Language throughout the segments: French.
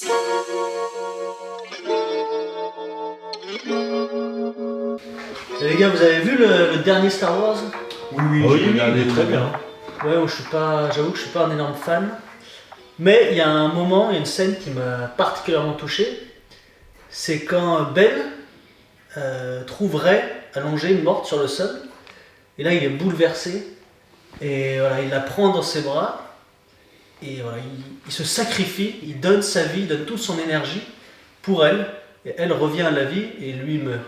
Et les gars, vous avez vu le dernier Star Wars? Oui, Oui, j'ai regardé très bien. Ouais, moi, j'avoue que je suis pas un énorme fan. Mais il y a un moment, il y a une scène qui m'a particulièrement touché. C'est quand Belle trouve Rey allongée, morte sur le sol. Et là, il est bouleversé. Et voilà, il la prend dans ses bras. Et voilà, il se sacrifie, il donne sa vie, il donne toute son énergie pour elle. Et elle revient à la vie et lui meurt.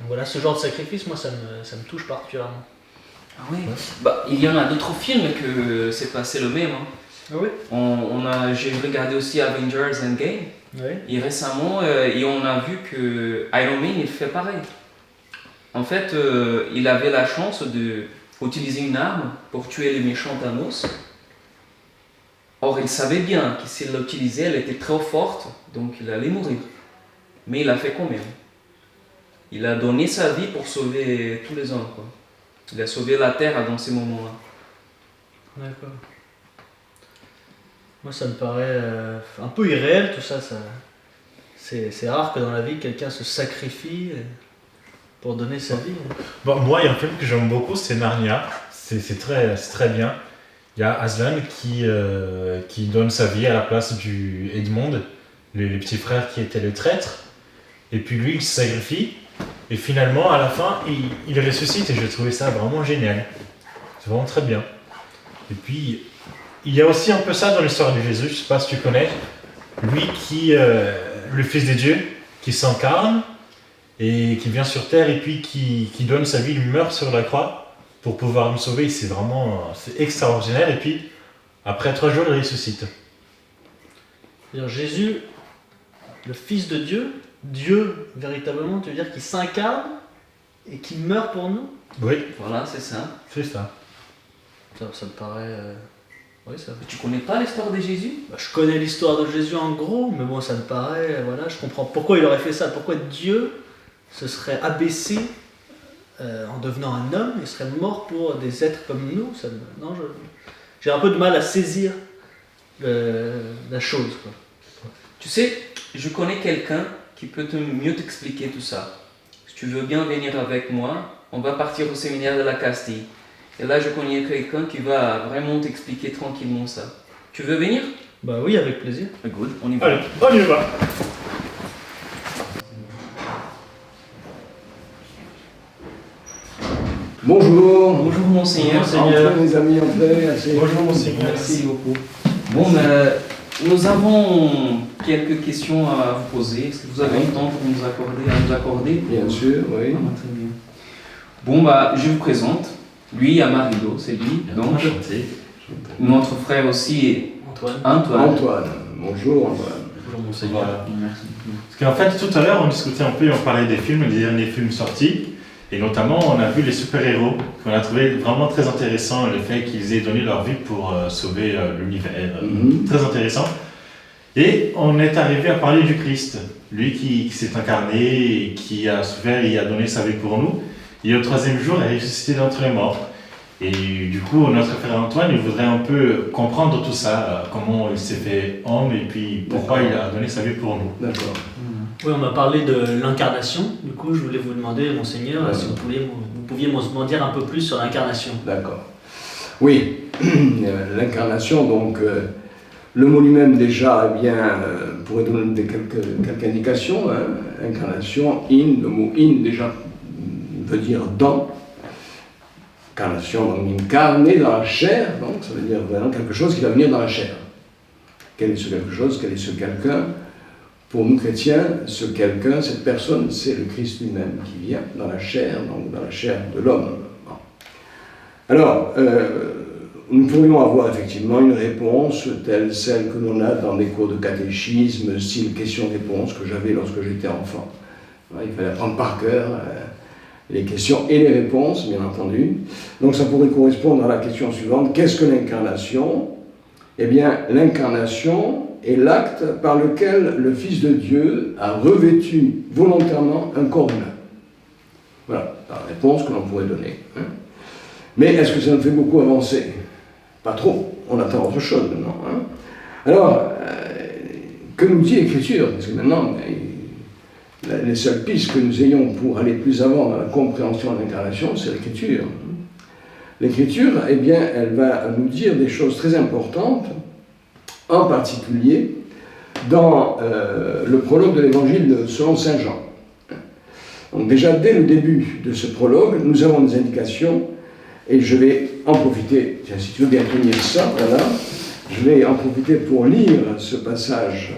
Donc voilà, ce genre de sacrifice, moi, ça me touche particulièrement. Ah oui. Bah, il y en a d'autres films que c'est passé le même. Hein. Ah oui? J'ai regardé aussi Avengers Endgame. Oui. Et récemment, et on a vu que Iron Man il fait pareil. En fait, il avait la chance d'utiliser une arme pour tuer les méchants Thanos. Or, il savait bien que s'il l'utilisait, elle était trop forte, donc il allait mourir. Mais il l'a fait quand même. Il a donné sa vie pour sauver tous les hommes, quoi. Il a sauvé la Terre dans ces moments-là. D'accord. Moi, ça me paraît un peu irréel, tout ça. C'est rare que dans la vie, quelqu'un se sacrifie pour donner sa vie. Bon, moi, il y a un film que j'aime beaucoup, c'est Narnia. C'est très bien. Il y a Aslan qui donne sa vie à la place du Edmond, les petits frères qui étaient les traîtres. Et puis lui, il se sacrifie. Et finalement, à la fin, il ressuscite et j'ai trouvé ça vraiment génial. C'est vraiment très bien. Et puis, il y a aussi un peu ça dans l'histoire de Jésus, je ne sais pas si tu connais. Lui le Fils de Dieu, qui s'incarne et qui vient sur terre et puis qui donne sa vie, il meurt sur la croix pour pouvoir nous sauver. C'est extraordinaire. Et puis, après 3 jours, il ressuscite. C'est-à-dire Jésus, le Fils de Dieu, Dieu véritablement, tu veux dire qu'il s'incarne et qu'il meurt pour nous? Oui, Voilà, c'est ça. c'est ça. Ça me paraît... Oui, ça... Tu connais pas l'histoire de Jésus? Bah, je connais l'histoire de Jésus en gros, mais bon, ça me paraît... Voilà, je comprends pourquoi il aurait fait ça. Pourquoi Dieu se serait abaissé en devenant un homme et serait mort pour des êtres comme nous. Non, j'ai un peu de mal à saisir la chose, quoi. Tu sais, je connais quelqu'un qui peut mieux t'expliquer tout ça. Si tu veux bien venir avec moi, on va partir au séminaire de la Castille. Et là, je connais quelqu'un qui va vraiment t'expliquer tranquillement ça. Tu veux venir? Bah oui, avec plaisir. Good, on y va. Allez, on y va. Bonjour. Bonjour monseigneur. Entrez les amis, entrez. Bonjour monseigneur. Merci beaucoup. Bon, nous avons quelques questions à vous poser. Est-ce que vous avez un temps pour nous accorder? Bien sûr, oui. Ah, très bien. Bon, je vous présente. Lui, Amarido, c'est lui. Donc, notre frère aussi, Antoine. Antoine. Bonjour Antoine. Bonjour monseigneur. Voilà. Merci. Parce qu'en fait, tout à l'heure, on discutait un peu, on parlait des films, des derniers films sortis. Et notamment, on a vu les super-héros, qu'on a trouvé vraiment très intéressant, le fait qu'ils aient donné leur vie pour sauver l'univers. Très intéressant. Et on est arrivé à parler du Christ, lui qui s'est incarné, et qui a souffert et a donné sa vie pour nous. Et au 3e jour, il est ressuscité d'entre les morts. Et du coup, notre frère Antoine, il voudrait un peu comprendre tout ça, comment il s'est fait homme et puis pourquoi il a donné sa vie pour nous. D'accord. Oui, on m'a parlé de l'incarnation. Du coup, je voulais vous demander, monseigneur, si vous pouviez m'en dire un peu plus sur l'incarnation. D'accord. Oui, l'incarnation, donc, le mot lui-même déjà, eh bien, pourrait donner quelques indications. Hein. Incarnation, le mot in déjà veut dire dans. Incarnation, donc incarné dans la chair, donc ça veut dire vraiment quelque chose qui va venir dans la chair. Quel est ce quelque chose? Quel est ce quelqu'un? Pour nous chrétiens, ce quelqu'un, cette personne, c'est le Christ lui-même qui vient dans la chair, donc dans la chair de l'homme. Bon. Alors, nous pourrions avoir effectivement une réponse telle celle que l'on a dans des cours de catéchisme, style question-réponse que j'avais lorsque j'étais enfant. Il fallait apprendre par cœur les questions et les réponses, bien entendu. Donc ça pourrait correspondre à la question suivante. Qu'est-ce que l'incarnation? Eh bien, l'incarnation est l'acte par lequel le Fils de Dieu a revêtu volontairement un corps humain. Voilà la réponse que l'on pourrait donner. Hein. Mais est-ce que ça nous fait beaucoup avancer? Pas trop. On attend autre chose maintenant. Hein. Alors, que nous dit l'Écriture? Parce que maintenant, les seules pistes que nous ayons pour aller plus avant dans la compréhension de l'incarnation, c'est l'Écriture. L'Écriture, eh bien, elle va nous dire des choses très importantes, en particulier dans le prologue de l'Évangile selon Saint Jean. Donc déjà, dès le début de ce prologue, nous avons des indications, et je vais en profiter, tiens, si tu veux bien tenir ça, voilà, je vais en profiter pour lire ce passage,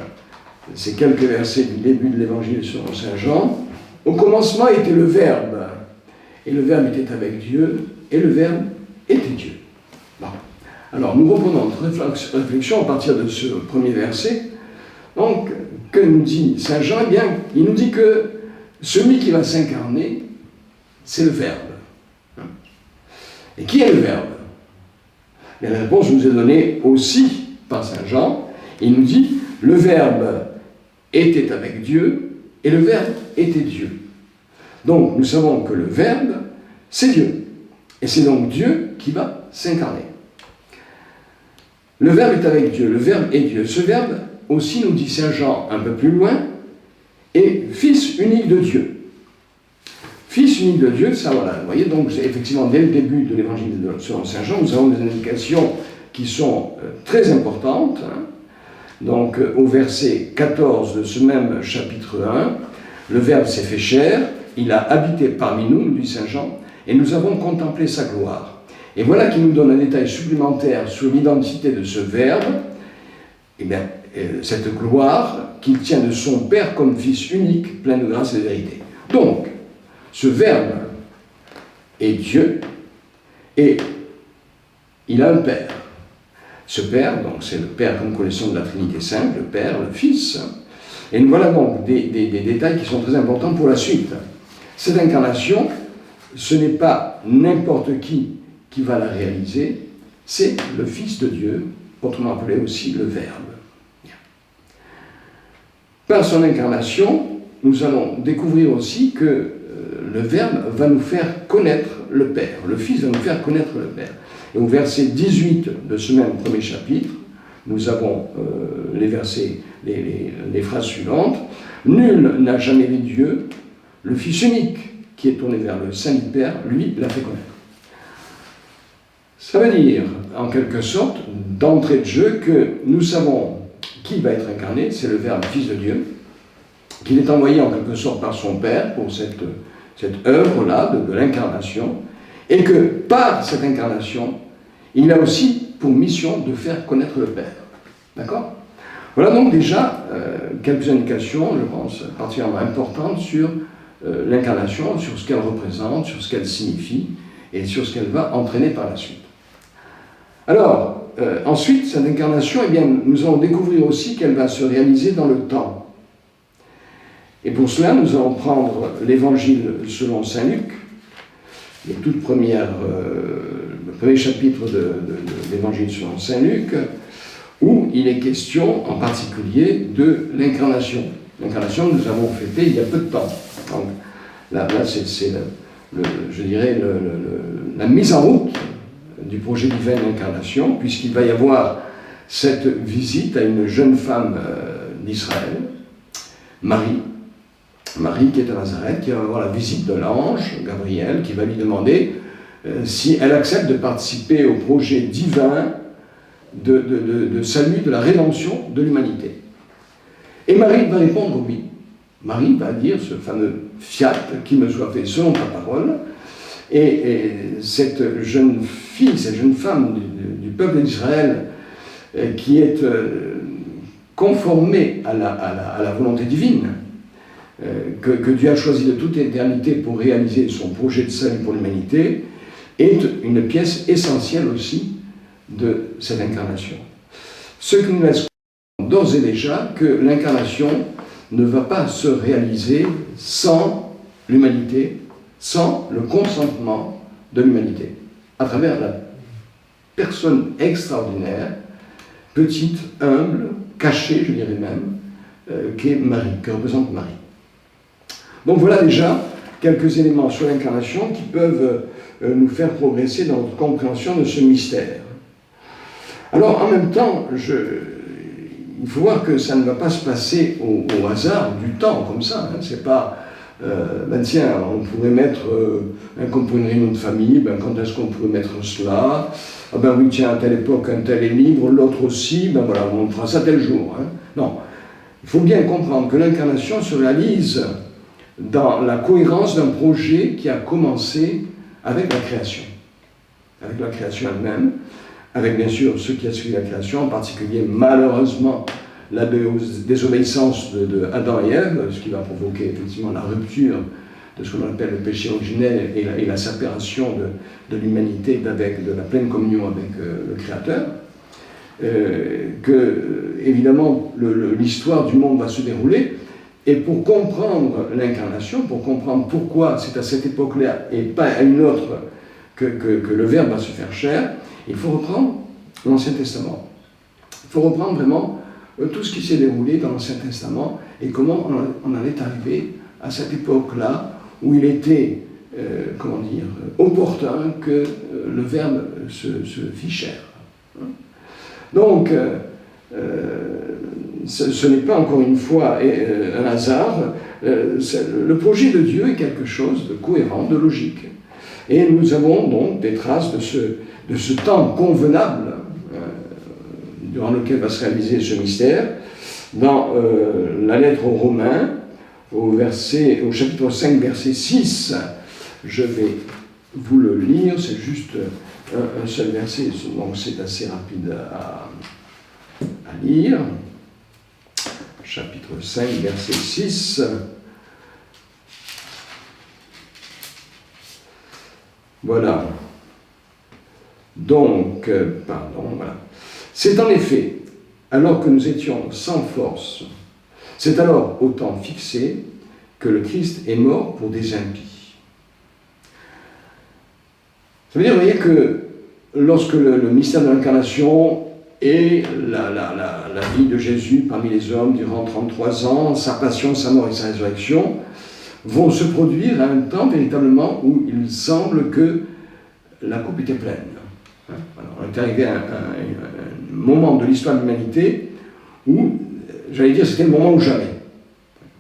ces quelques versets du début de l'Évangile selon Saint Jean. Au commencement était le Verbe, et le Verbe était avec Dieu, et le Verbe était Dieu. Bon. Alors, nous reprenons notre réflexion à partir de ce premier verset. Donc, que nous dit Saint Jean? Eh bien, il nous dit que celui qui va s'incarner, c'est le Verbe. Et qui est le Verbe? Et la réponse nous est donnée aussi par Saint Jean. Il nous dit, le Verbe était avec Dieu, et le Verbe était Dieu. Donc, nous savons que le Verbe, c'est Dieu. Et c'est donc Dieu qui va s'incarner. Le Verbe est avec Dieu, le Verbe est Dieu. Ce Verbe, aussi, nous dit Saint Jean un peu plus loin, est Fils unique de Dieu. Fils unique de Dieu, ça voilà. Vous voyez, donc, effectivement, dès le début de l'Évangile selon Saint Jean, nous avons des indications qui sont très importantes. Donc, au verset 14 de ce même chapitre 1, le Verbe s'est fait chair, il a habité parmi nous, nous dit Saint Jean, et nous avons contemplé sa gloire. Et voilà qui nous donne un détail supplémentaire sur l'identité de ce Verbe, et bien, cette gloire qu'il tient de son Père comme Fils unique, plein de grâce et de vérité. Donc, ce Verbe est Dieu, et il a un Père. Ce Père, donc c'est le Père que nous connaissons de la Trinité Sainte, le Père, le Fils. Et nous voilà donc des détails qui sont très importants pour la suite. Cette incarnation, ce n'est pas n'importe qui va la réaliser, c'est le Fils de Dieu, autrement appelé aussi le Verbe. Par son incarnation, nous allons découvrir aussi que le Verbe va nous faire connaître le Père. Le Fils va nous faire connaître le Père. Et au verset 18 de ce même premier chapitre, nous avons les versets, les phrases suivantes. « Nul n'a jamais vu Dieu, le Fils unique qui est tourné vers le sein du Père, lui, l'a fait connaître. » Ça veut dire, en quelque sorte, d'entrée de jeu, que nous savons qui va être incarné, c'est le Verbe Fils de Dieu, qu'il est envoyé en quelque sorte par son Père pour cette œuvre-là de l'incarnation, et que par cette incarnation, il a aussi pour mission de faire connaître le Père. D'accord? Voilà donc déjà quelques indications, je pense, particulièrement importantes sur l'incarnation, sur ce qu'elle représente, sur ce qu'elle signifie, et sur ce qu'elle va entraîner par la suite. Alors, ensuite, cette incarnation, eh bien, nous allons découvrir aussi qu'elle va se réaliser dans le temps. Et pour cela, nous allons prendre l'Évangile selon saint Luc, le premier chapitre de l'Évangile selon saint Luc, où il est question en particulier de l'incarnation. L'incarnation, nous avons fêté il y a peu de temps. Donc, là c'est je dirais, la mise en route du projet divin d'incarnation, puisqu'il va y avoir cette visite à une jeune femme d'Israël, Marie qui est à Nazareth, qui va avoir la visite de l'ange, Gabriel, qui va lui demander si elle accepte de participer au projet divin de salut, de la rédemption de l'humanité. Et Marie va répondre oui. Marie va dire ce fameux fiat, qu'il me soit fait selon ta parole. Et cette jeune fille, cette jeune femme du peuple d'Israël, qui est conformée à la volonté divine, que Dieu a choisi de toute éternité pour réaliser son projet de salut pour l'humanité, est une pièce essentielle aussi de cette incarnation. Ce qui nous laisse d'ores et déjà que l'incarnation ne va pas se réaliser sans l'humanité, sans le consentement de l'humanité, à travers la personne extraordinaire, petite, humble, cachée, je dirais même, qu'est Marie, que représente Marie. Donc voilà déjà quelques éléments sur l'incarnation qui peuvent nous faire progresser dans notre compréhension de ce mystère. Alors en même temps, il faut voir que ça ne va pas se passer au hasard du temps, comme ça. Hein. C'est pas, tiens, on pourrait mettre, comme pour une réunion de famille, quand est-ce qu'on pourrait mettre cela? Ah oui, tiens, à telle époque, un tel est libre, l'autre aussi, voilà, on fera ça tel jour. Hein. Non. Il faut bien comprendre que l'incarnation se réalise dans la cohérence d'un projet qui a commencé avec la création elle-même, avec bien sûr ce qui a suivi la création, en particulier malheureusement la désobéissance de Adam et Ève, ce qui va provoquer effectivement la rupture de ce qu'on appelle le péché originel et la séparation de l'humanité de la pleine communion avec le Créateur. Que évidemment l'histoire du monde va se dérouler, et pour comprendre l'incarnation, pour comprendre pourquoi c'est à cette époque-là et pas à une autre que le Verbe va se faire chair, il faut reprendre l'Ancien Testament. Il faut reprendre vraiment tout ce qui s'est déroulé dans l'Ancien Testament et comment on en est arrivé à cette époque-là où il était, opportun que le Verbe se fit chair. Donc, ce n'est pas encore une fois un hasard. Le projet de Dieu est quelque chose de cohérent, de logique. Et nous avons donc des traces de ce temps convenable durant lequel va se réaliser ce mystère dans la lettre aux Romains, au chapitre 5, verset 6. Je vais vous le lire, c'est juste un seul verset, donc c'est assez rapide à lire. Chapitre 5, verset 6. Voilà. Donc, voilà. C'est en effet, alors que nous étions sans force, c'est alors au temps fixé que le Christ est mort pour des impies. Ça veut dire, vous voyez, que lorsque le mystère de l'incarnation et la vie de Jésus parmi les hommes durant 33 ans, sa passion, sa mort et sa résurrection, vont se produire à un temps véritablement où il semble que la coupe était pleine. Alors, on est arrivé à un moment de l'histoire de l'humanité où, j'allais dire, c'était le moment ou jamais.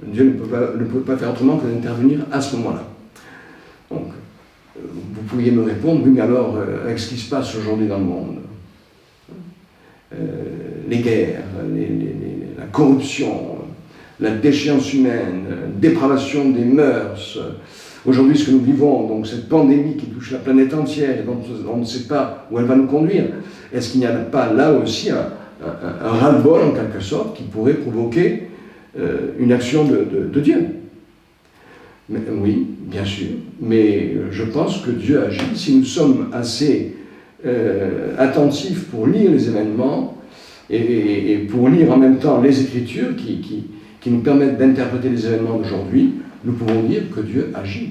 Dieu ne peut pas faire autrement que d'intervenir à ce moment-là. Donc, vous pourriez me répondre, oui, mais alors, avec ce qui se passe aujourd'hui dans le monde, les guerres, la corruption, la déchéance humaine, dépravation des mœurs, aujourd'hui ce que nous vivons, donc cette pandémie qui touche la planète entière et dont on ne sait pas où elle va nous conduire, est-ce qu'il n'y a pas là aussi un ras-le-bol en quelque sorte qui pourrait provoquer une action de Dieu? Mais, oui, bien sûr, mais je pense que Dieu agit. Si nous sommes assez attentifs pour lire les événements et pour lire en même temps les Écritures qui nous permettent d'interpréter les événements d'aujourd'hui, nous pouvons dire que Dieu agit.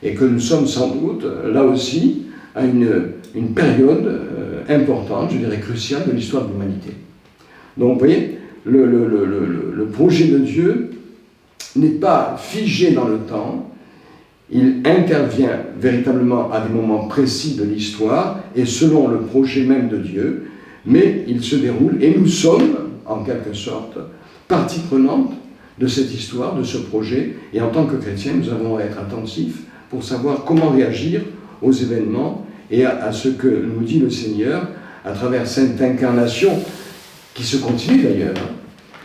Et que nous sommes sans doute, là aussi, à une période importante, je dirais cruciale, de l'histoire de l'humanité. Donc, vous voyez, le projet de Dieu n'est pas figé dans le temps, il intervient véritablement à des moments précis de l'histoire et selon le projet même de Dieu, mais il se déroule et nous sommes, en quelque sorte, partie prenante de cette histoire, de ce projet, et en tant que chrétiens, nous avons à être attentifs pour savoir comment réagir aux événements et à ce que nous dit le Seigneur à travers cette incarnation qui se continue d'ailleurs.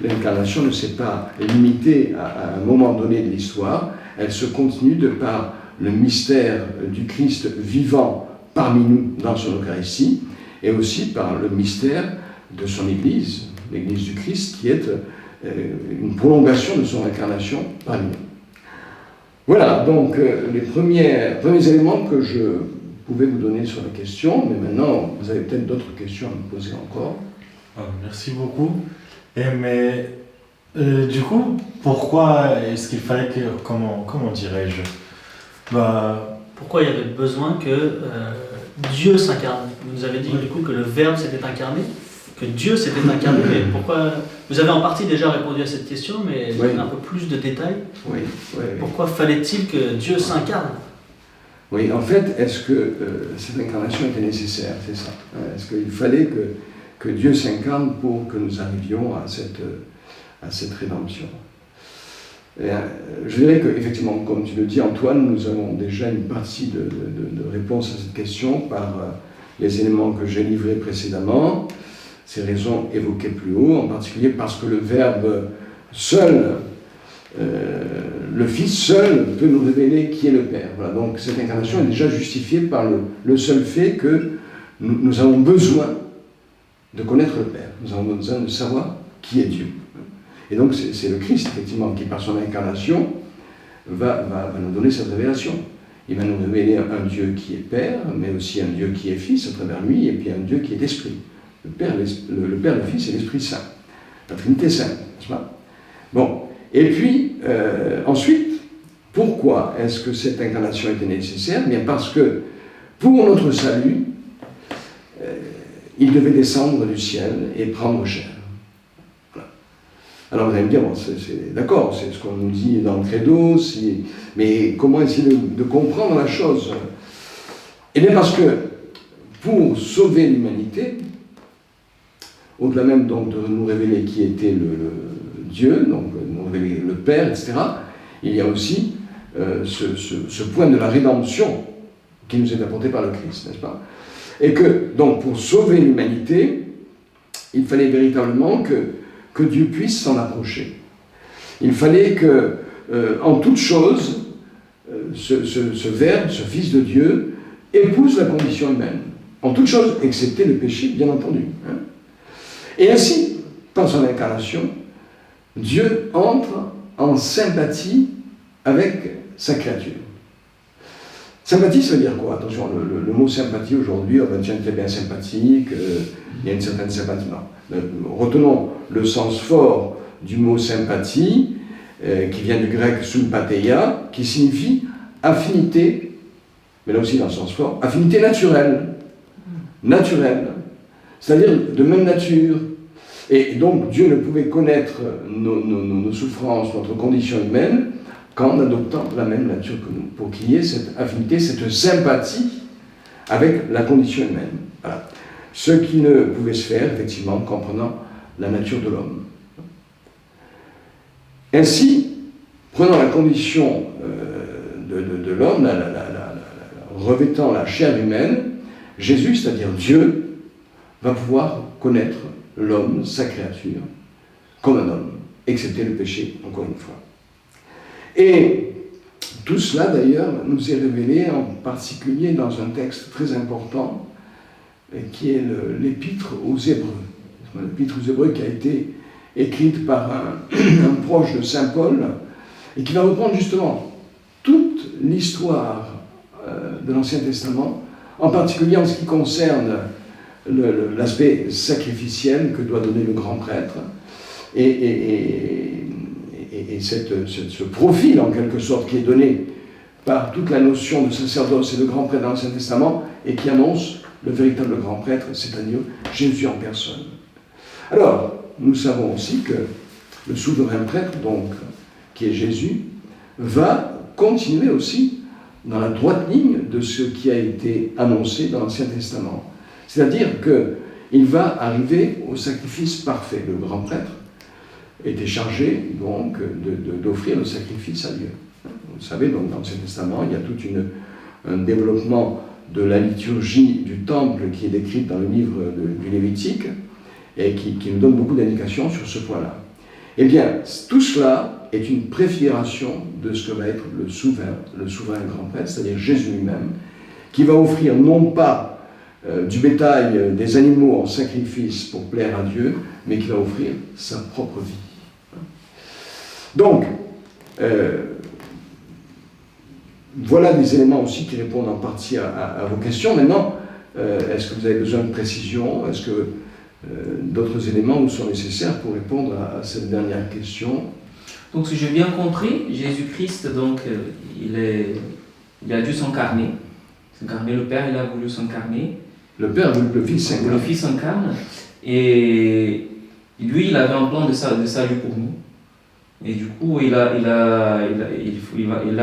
L'incarnation ne s'est pas limitée à un moment donné de l'histoire, elle se continue de par le mystère du Christ vivant parmi nous dans son Eucharistie, et aussi par le mystère de son Église, l'Église du Christ, qui est une prolongation de son incarnation parmi nous. Voilà, donc les premiers éléments que je pouvais vous donner sur la question, mais maintenant vous avez peut-être d'autres questions à me poser encore. Merci beaucoup. Mais du coup, pourquoi est-ce qu'il fallait que, comment dirais-je, pourquoi il y avait besoin que Dieu s'incarne? Vous nous avez dit du coup que le Verbe s'était incarné, que Dieu s'était incarné, mais pourquoi? Vous avez en partie déjà répondu à cette question, mais un peu plus de détails. Oui. Pourquoi fallait-il que Dieu s'incarne? Oui, en fait, est-ce que cette incarnation était nécessaire? C'est ça. Est-ce qu'il fallait que que Dieu s'incarne pour que nous arrivions à cette rédemption. Et, je dirais qu'effectivement, comme tu le dis Antoine, nous avons déjà une partie de réponse à cette question par les éléments que j'ai livrés précédemment, ces raisons évoquées plus haut, en particulier parce que le Verbe seul, le Fils seul peut nous révéler qui est le Père. Voilà, donc cette incarnation est déjà justifiée par le seul fait que nous avons besoin de connaître le Père. Nous avons besoin de savoir qui est Dieu. Et donc c'est le Christ, effectivement, qui par son incarnation va nous donner cette révélation. Il va nous révéler un Dieu qui est Père, mais aussi un Dieu qui est Fils à travers lui, et puis un Dieu qui est Esprit. Le Père, le Fils et l'Esprit Saint. La Trinité Sainte, n'est-ce pas? Bon, et puis, ensuite, pourquoi est-ce que cette incarnation était nécessaire? Bien parce que, pour notre salut, il devait descendre du ciel et prendre chair. Voilà. Alors vous allez me dire, bon, d'accord, c'est ce qu'on nous dit dans le credo, mais comment essayer de comprendre la chose? Eh bien parce que, pour sauver l'humanité, au-delà même donc de nous révéler qui était le Dieu, donc nous révéler le Père, etc., il y a aussi ce point de la rédemption qui nous est apporté par le Christ, n'est-ce pas? Et que, donc, pour sauver l'humanité, il fallait véritablement que Dieu puisse s'en approcher. Il fallait que, en toute chose, ce Verbe, ce Fils de Dieu, épouse la condition humaine. En toute chose, excepté le péché, bien entendu. Hein. Et ainsi, par son incarnation, Dieu entre en sympathie avec sa créature. Sympathie, ça veut dire quoi? Attention, le mot sympathie aujourd'hui, on va dire qu'il est bien sympathique, il y a une certaine sympathie. Non. Retenons le sens fort du mot sympathie, qui vient du grec sympatheia, qui signifie affinité, mais là aussi dans le sens fort, affinité naturelle. Naturelle. C'est-à-dire de même nature. Et donc Dieu ne pouvait connaître nos souffrances, notre condition humaine, qu'en adoptant la même nature que nous, pour qu'il y ait cette affinité, cette sympathie avec la condition humaine. Voilà. Ce qui ne pouvait se faire, effectivement, qu'en comprenant la nature de l'homme. Ainsi, prenant la condition de l'homme, revêtant la chair humaine, Jésus, c'est-à-dire Dieu, va pouvoir connaître l'homme, sa créature, comme un homme, excepté le péché, encore une fois. Et tout cela, d'ailleurs, nous est révélé en particulier dans un texte très important, qui est l'Épître aux Hébreux. L'Épître aux Hébreux qui a été écrite par un proche de Saint Paul, et qui va reprendre justement toute l'histoire de l'Ancien Testament, en particulier en ce qui concerne l'aspect sacrificiel que doit donner le grand prêtre, et ce profil, en quelque sorte, qui est donné par toute la notion de sacerdoce et de grand prêtre dans l'Ancien Testament, et qui annonce le véritable grand prêtre, c'est-à-dire Jésus en personne. Alors, nous savons aussi que le souverain prêtre, donc, qui est Jésus, va continuer aussi dans la droite ligne de ce qui a été annoncé dans l'Ancien Testament. C'est-à-dire qu'il va arriver au sacrifice parfait. Le grand prêtre était chargé donc d'offrir le sacrifice à Dieu. Vous savez, donc, dans l'Ancien Testament, il y a tout un développement de la liturgie du temple qui est décrite dans le livre du Lévitique et qui nous donne beaucoup d'indications sur ce point-là. Eh bien, tout cela est une préfiguration de ce que va être le souverain grand prêtre, c'est-à-dire Jésus lui-même, qui va offrir non pas du bétail, des animaux en sacrifice pour plaire à Dieu, mais qui va offrir sa propre vie. Donc, voilà des éléments aussi qui répondent en partie à vos questions. Maintenant, est-ce que vous avez besoin de précision? Est-ce que d'autres éléments vous sont nécessaires pour répondre à cette dernière question? Donc, si j'ai bien compris, Jésus-Christ, donc, il a dû s'incarner. Le Père, il a voulu s'incarner. Le Père, le Fils s'incarne. Le Fils s'incarne. Et lui, il avait un plan de salut pour nous. Et du coup, il a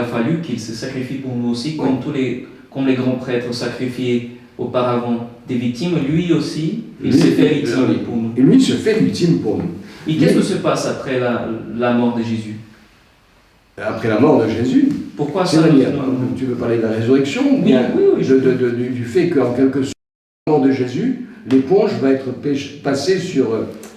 fallu qu'il se sacrifie pour nous aussi, comme les grands prêtres sacrifiés auparavant des victimes, lui aussi, il Lui, s'est fait victime pour nous. Et lui se fait victime pour nous. Et qu'est-ce que se passe après la mort de Jésus? Après la mort de Jésus, Pourquoi ça c'est-à-dire, nous- tu veux parler de la résurrection ou Oui, bien oui, du fait qu'en quelque sorte, la mort de Jésus, l'éponge va être passée sur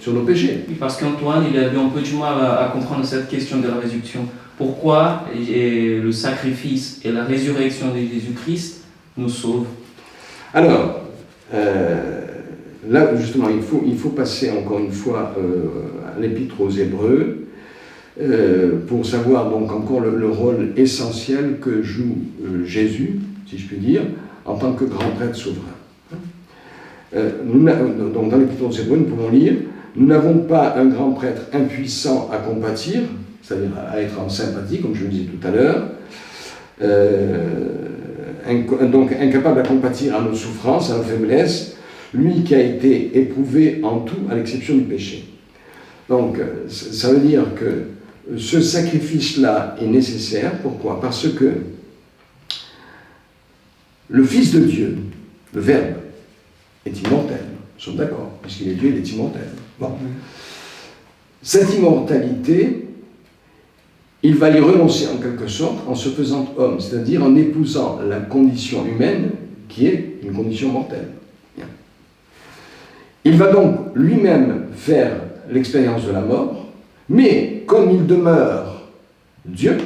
nos péchés. Oui, parce qu'Antoine, il avait un peu du mal à comprendre cette question de la résurrection. Pourquoi le sacrifice et la résurrection de Jésus-Christ nous sauvent? Alors, là justement, il faut passer encore une fois à l'Épître aux Hébreux pour savoir donc encore le rôle essentiel que joue Jésus, si je puis dire, en tant que grand prêtre souverain. Donc dans l'Épître aux Hébreux, nous pouvons lire: nous n'avons pas un grand prêtre impuissant à compatir, c'est-à-dire à être en sympathie, comme je le disais tout à l'heure, donc incapable à compatir à nos souffrances, à nos faiblesses, lui qui a été éprouvé en tout à l'exception du péché. Donc ça veut dire que ce sacrifice-là est nécessaire. Pourquoi? Parce que le Fils de Dieu, le Verbe, est immortel. Nous sommes d'accord, puisqu'il est Dieu, il est immortel. Bon. Cette immortalité, il va y renoncer en quelque sorte en se faisant homme, c'est-à-dire en épousant la condition humaine qui est une condition mortelle. Bien. Il va donc lui-même faire l'expérience de la mort, mais comme il demeure Dieu,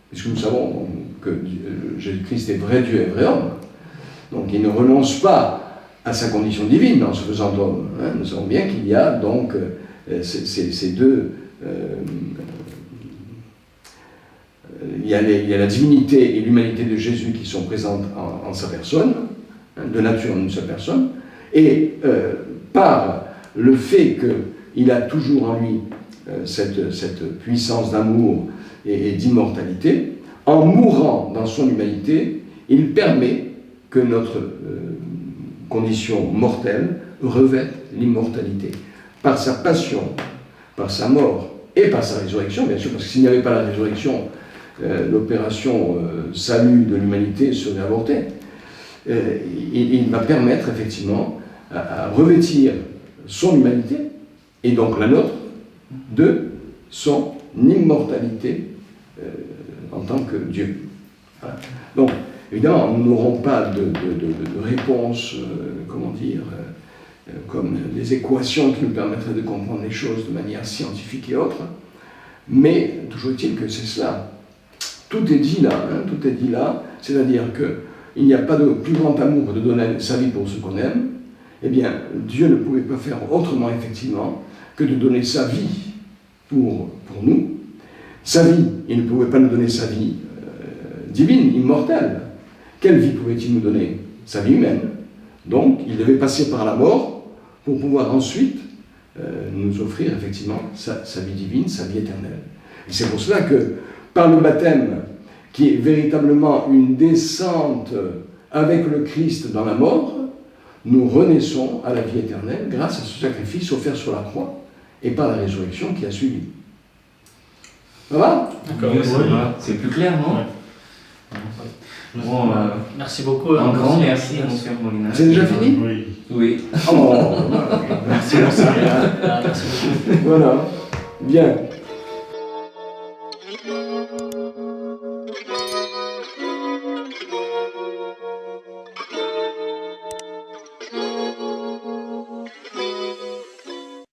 puisque nous savons que Jésus-Christ est vrai Dieu et vrai homme, donc il ne renonce pas à sa condition divine en se faisant homme. Hein. Nous savons bien qu'il y a donc ces deux... il y a la divinité et l'humanité de Jésus qui sont présentes en sa personne, hein, de nature en une seule personne, et par le fait qu'il a toujours en lui cette puissance d'amour et d'immortalité, en mourant dans son humanité, il permet que notre condition mortelle revête l'immortalité. Par sa passion, par sa mort et par sa résurrection, bien sûr, parce que s'il n'y avait pas la résurrection, l'opération salut de l'humanité serait avortée. Il va permettre effectivement à revêtir son humanité, et donc la nôtre, de son immortalité en tant que Dieu. Voilà. Donc, évidemment, nous n'aurons pas de réponse, comme des équations qui nous permettraient de comprendre les choses de manière scientifique et autre, mais toujours est-il que c'est cela. Tout est dit là, hein, tout est dit là, c'est-à-dire qu'il n'y a pas de plus grand amour que de donner sa vie pour ce qu'on aime. Eh bien, Dieu ne pouvait pas faire autrement, effectivement, que de donner sa vie pour nous. Sa vie, il ne pouvait pas nous donner sa vie divine, immortelle. Quelle vie pouvait-il nous donner? Sa vie humaine. Donc, il devait passer par la mort pour pouvoir ensuite nous offrir, effectivement, sa vie divine, sa vie éternelle. Et c'est pour cela que, par le baptême, qui est véritablement une descente avec le Christ dans la mort, nous renaissons à la vie éternelle grâce à ce sacrifice offert sur la croix et par la résurrection qui a suivi. Ça va? Oui, ça va. C'est plus clair, non? Ouais. Bon, Merci beaucoup. un grand merci à Monsieur Molina. C'est déjà fini? Oui. Oui. Oh, Merci, merci. Merci beaucoup. voilà. Bien.